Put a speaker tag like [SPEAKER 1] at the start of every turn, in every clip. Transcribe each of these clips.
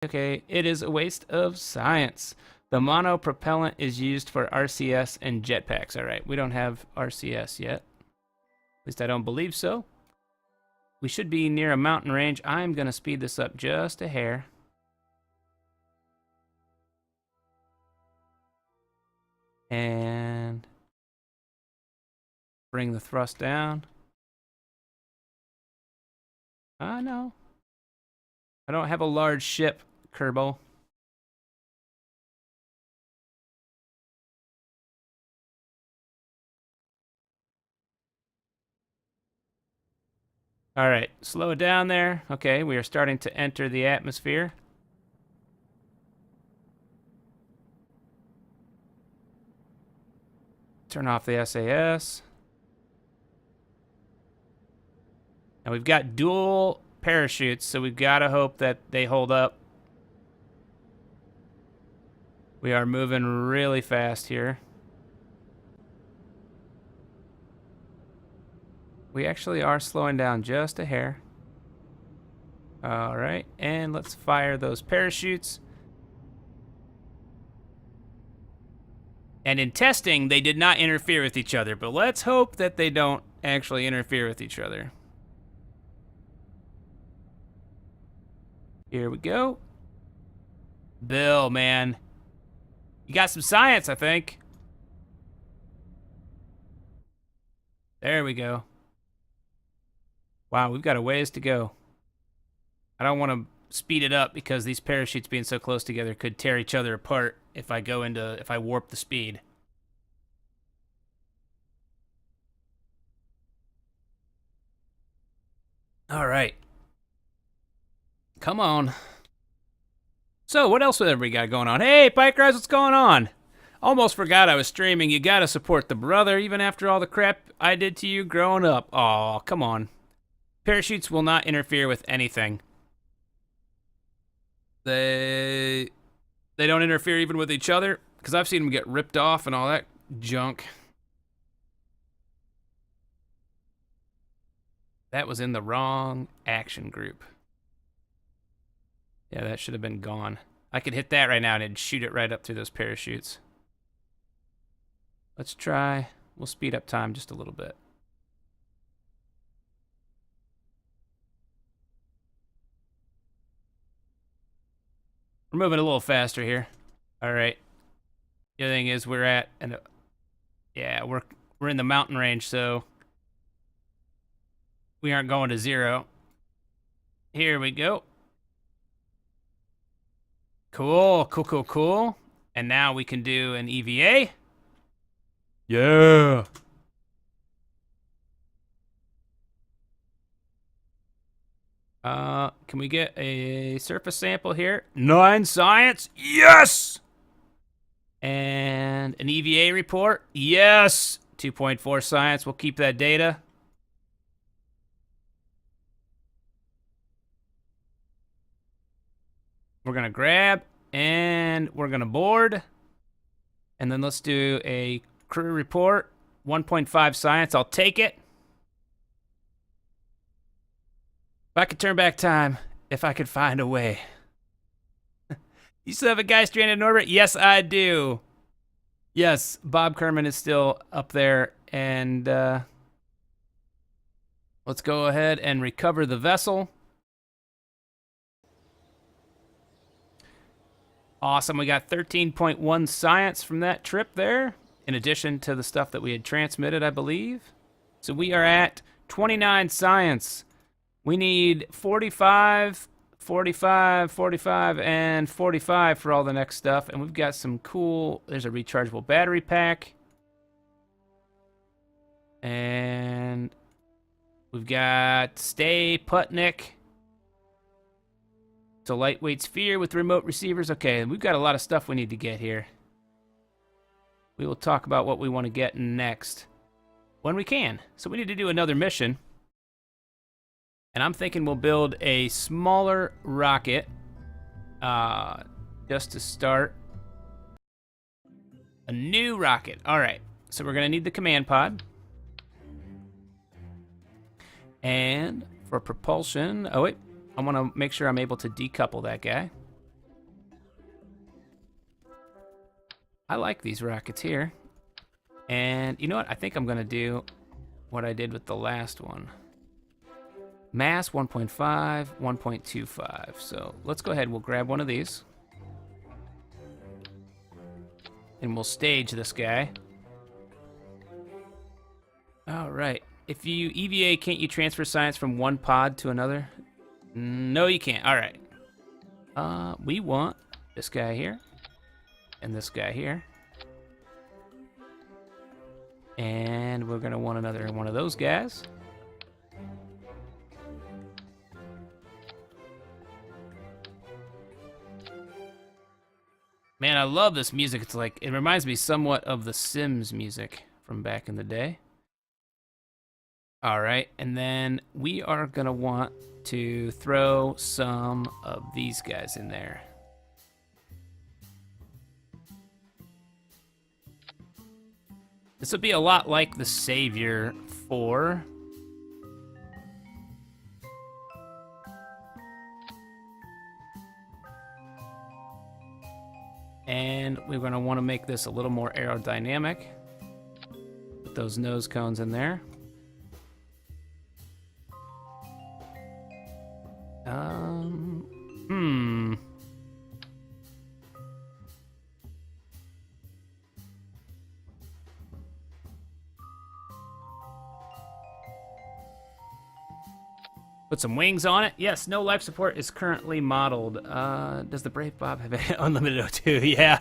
[SPEAKER 1] Okay, it is a waste of science. The monopropellant is used for RCS and jetpacks. All right, we don't have RCS yet. At least I don't believe so. We should be near a mountain range. I'm going to speed this up just a hair. And bring the thrust down. No. I don't have a large ship, Kerbal. All right, slow it down there. Okay, we are starting to enter the atmosphere. Turn off the SAS. And we've got dual parachutes, so we've got to hope that they hold up. We are moving really fast here. We actually are slowing down just a hair. All right, and let's fire those parachutes. And in testing, they did not interfere with each other, but let's hope that they don't actually interfere with each other. Here we go. Bill, man. You got some science, I think. There we go. Wow, we've got a ways to go. I don't want to speed it up because these parachutes being so close together could tear each other apart if I warp the speed. All right. Come on. So, what else have we got going on? Hey, Pike Rise, what's going on? Almost forgot I was streaming. You gotta support the brother, even after all the crap I did to you growing up. Aw, come on. Parachutes will not interfere with anything. They don't interfere even with each other, because I've seen them get ripped off and all that junk. That was in the wrong action group. Yeah, that should have been gone. I could hit that right now and it'd shoot it right up through those parachutes. Let's try. We'll speed up time just a little bit. We're moving a little faster here. All right. The other thing is we're at, yeah, we're in the mountain range, so we aren't going to zero. Here we go. Cool, cool, cool, cool. And now we can do an EVA. Yeah. Can we get a surface sample here? 9 science? Yes! And an EVA report? Yes! 2.4 science, we'll keep that data. We're gonna grab, and we're gonna board. And then let's do a crew report. 1.5 science, I'll take it. If I could turn back time, if I could find a way. You still have a guy stranded in orbit? Yes, I do. Yes, Bob Kerman is still up there, and let's go ahead and recover the vessel. Awesome, we got 13.1 science from that trip there, in addition to the stuff that we had transmitted, I believe. So we are at 29 science. We need 45, 45, 45, and 45 for all the next stuff. And we've got some cool, there's a rechargeable battery pack. And we've got Stay Putnik. It's a lightweight sphere with remote receivers. Okay, we've got a lot of stuff we need to get here. We will talk about what we want to get next when we can. So we need to do another mission. And I'm thinking we'll build a smaller rocket just to start. A new rocket. All right. So we're going to need the command pod. And for propulsion... Oh, wait. I want to make sure I'm able to decouple that guy. I like these rockets here. And you know what? I think I'm going to do what I did with the last one. Mass 1.5, 1.25. So let's go ahead. We'll grab one of these. And we'll stage this guy. All right. If you EVA, can't you transfer science from one pod to another? No, you can't. All right. We want this guy here. And this guy here. And we're going to want another one of those guys. Man, I love this music. It's like, it reminds me somewhat of the Sims music from back in the day. All right, and then we are going to want to throw some of these guys in there. This would be a lot like the Savior 4. And we're going to want to make this a little more aerodynamic. Put those nose cones in there. Put some wings on it. Yes, no life support is currently modeled. Does the Brave Bob have unlimited O2? Yeah.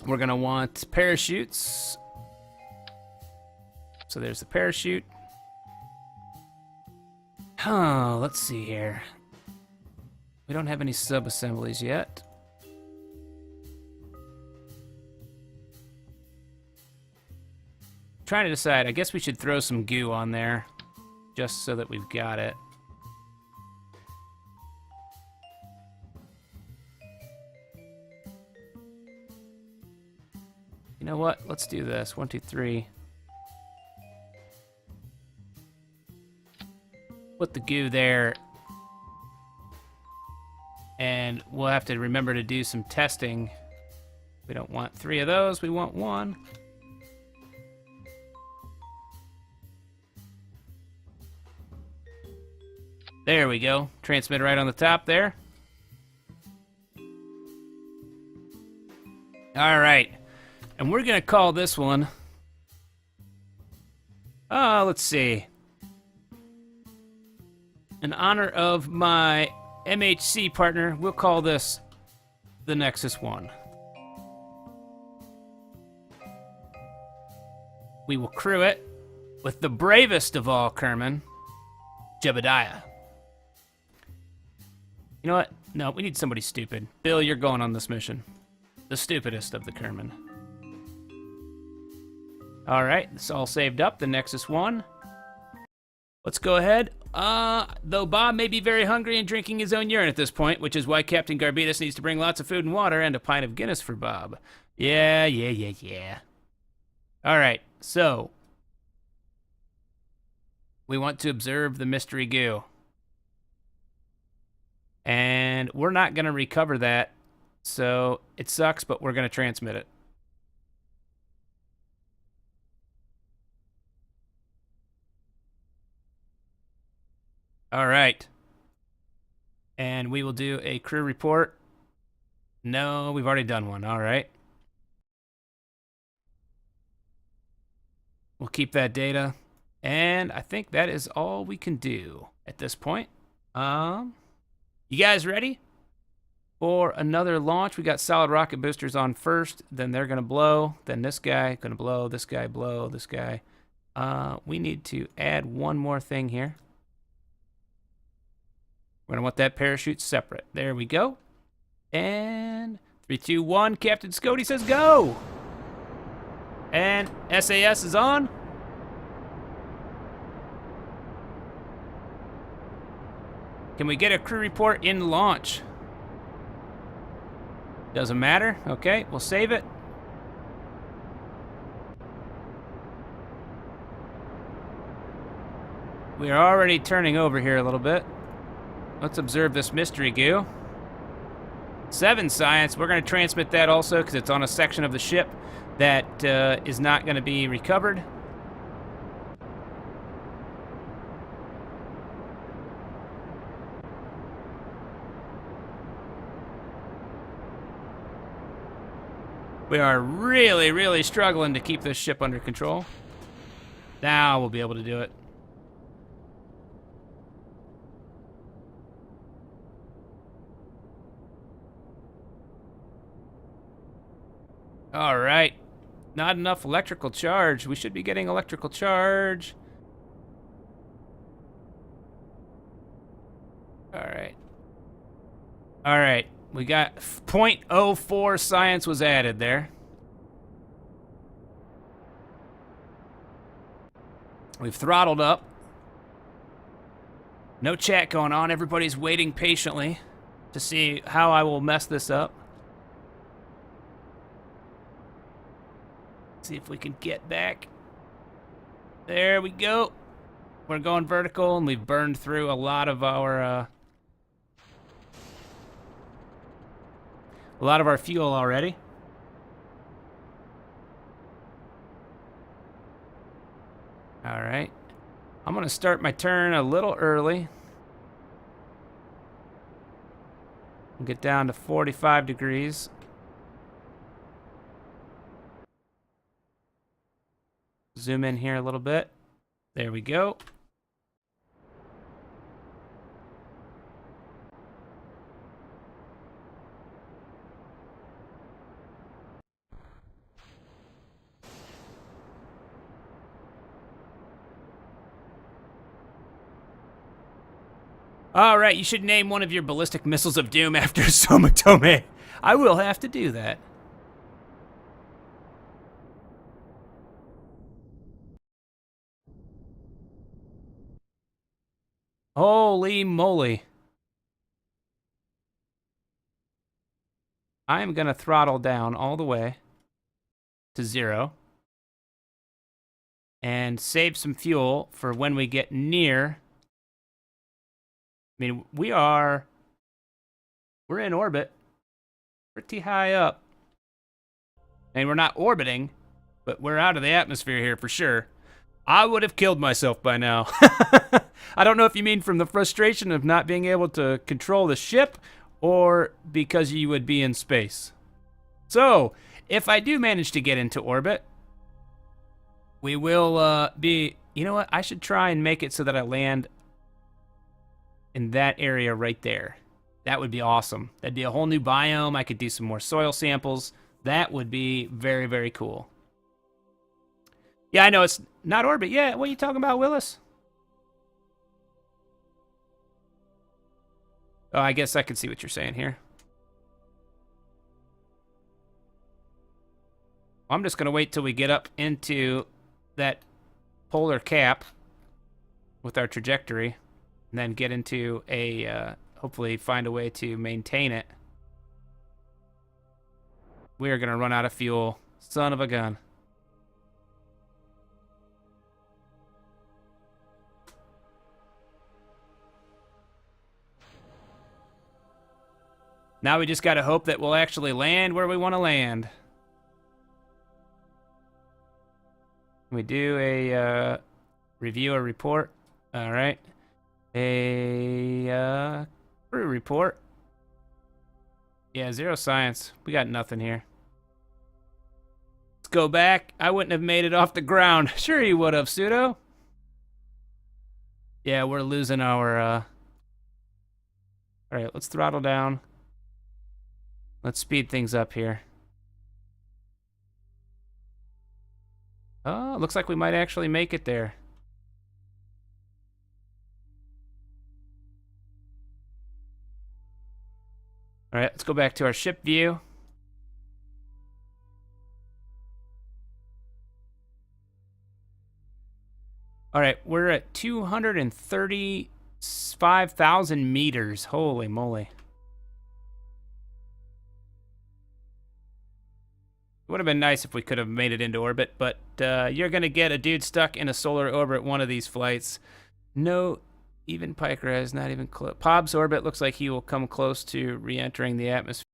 [SPEAKER 1] We're going to want parachutes. So there's the parachute. Oh, let's see here. We don't have any sub-assemblies yet. Trying to decide. I guess we should throw some goo on there just so that we've got it. You know what? Let's do this. 1, 2, 3. Put the goo there. And we'll have to remember to do some testing. We don't want 3 of those. We want 1. There we go. Transmit right on the top there. All right. And we're going to call this one... let's see. In honor of my MHC partner, we'll call this the Nexus 1. We will crew it with the bravest of all Kerman, Jebediah. You know what? No, we need somebody stupid. Bill, you're going on this mission. The stupidest of the Kerman. All right, it's all saved up, the Nexus 1. Let's go ahead. Though Bob may be very hungry and drinking his own urine at this point, which is why Captain Garbidis needs to bring lots of food and water and a pint of Guinness for Bob. Yeah. All right, so we want to observe the mystery goo. And we're not going to recover that, so it sucks, but we're going to transmit it. All right. And we will do a crew report. No, we've already done one. All right. We'll keep that data. And I think that is all we can do at this point. You guys ready for another launch? We got solid rocket boosters on first. Then they're going to blow. Then this guy going to blow. This guy blow. This guy. We need to add one more thing here. We're going to want that parachute separate. There we go. And 3, 2, 1. Captain Scoti says go. And SAS is on. Can we get a crew report in launch? Doesn't matter. Okay, we'll save it. We are already turning over here a little bit. Let's observe this mystery goo. 7 science. We're going to transmit that also because it's on a section of the ship that is not going to be recovered. We are really, really struggling to keep this ship under control. Now we'll be able to do it. All right. Not enough electrical charge. We should be getting electrical charge. All right. All right. We got 0.04 science was added there. We've throttled up. No chat going on. Everybody's waiting patiently to see how I will mess this up. See if we can get back. There we go. We're going vertical, and we've burned through a lot of our fuel already. All right. I'm going to start my turn a little early. We'll get down to 45 degrees. Zoom in here a little bit. There we go. All right, you should name one of your ballistic missiles of doom after Somatome. I will have to do that. Holy moly. I am going to throttle down all the way to 0 and save some fuel for when we get near. I mean, we're in orbit, pretty high up. And we're not orbiting, but we're out of the atmosphere here for sure. I would have killed myself by now. I don't know if you mean from the frustration of not being able to control the ship or because you would be in space. So, if I do manage to get into orbit, we will be... You know what? I should try and make it so that I land in that area right there. That would be awesome. That'd be a whole new biome. I could do some more soil samples. That would be very, very cool. Yeah, I know it's not orbit. Yeah, what are you talking about, Willis? Oh, I guess I can see what you're saying here. I'm just going to wait till we get up into that polar cap with our trajectory and then get into a, hopefully find a way to maintain it. We are going to run out of fuel. Son of a gun. Now we just got to hope that we'll actually land where we want to land. We do a review a report. All right. A crew report. Yeah, 0 science. We got nothing here. Let's go back. I wouldn't have made it off the ground. Sure you would have, Pseudo. Yeah, we're losing our... All right, let's throttle down. Let's speed things up here. Oh, looks like we might actually make it there. All right, let's go back to our ship view. All right, we're at 235,000 meters. Holy moly. It would have been nice if we could have made it into orbit, but you're going to get a dude stuck in a solar orbit one of these flights. No, even Piker has not even close. Pob's orbit looks like he will come close to re-entering the atmosphere.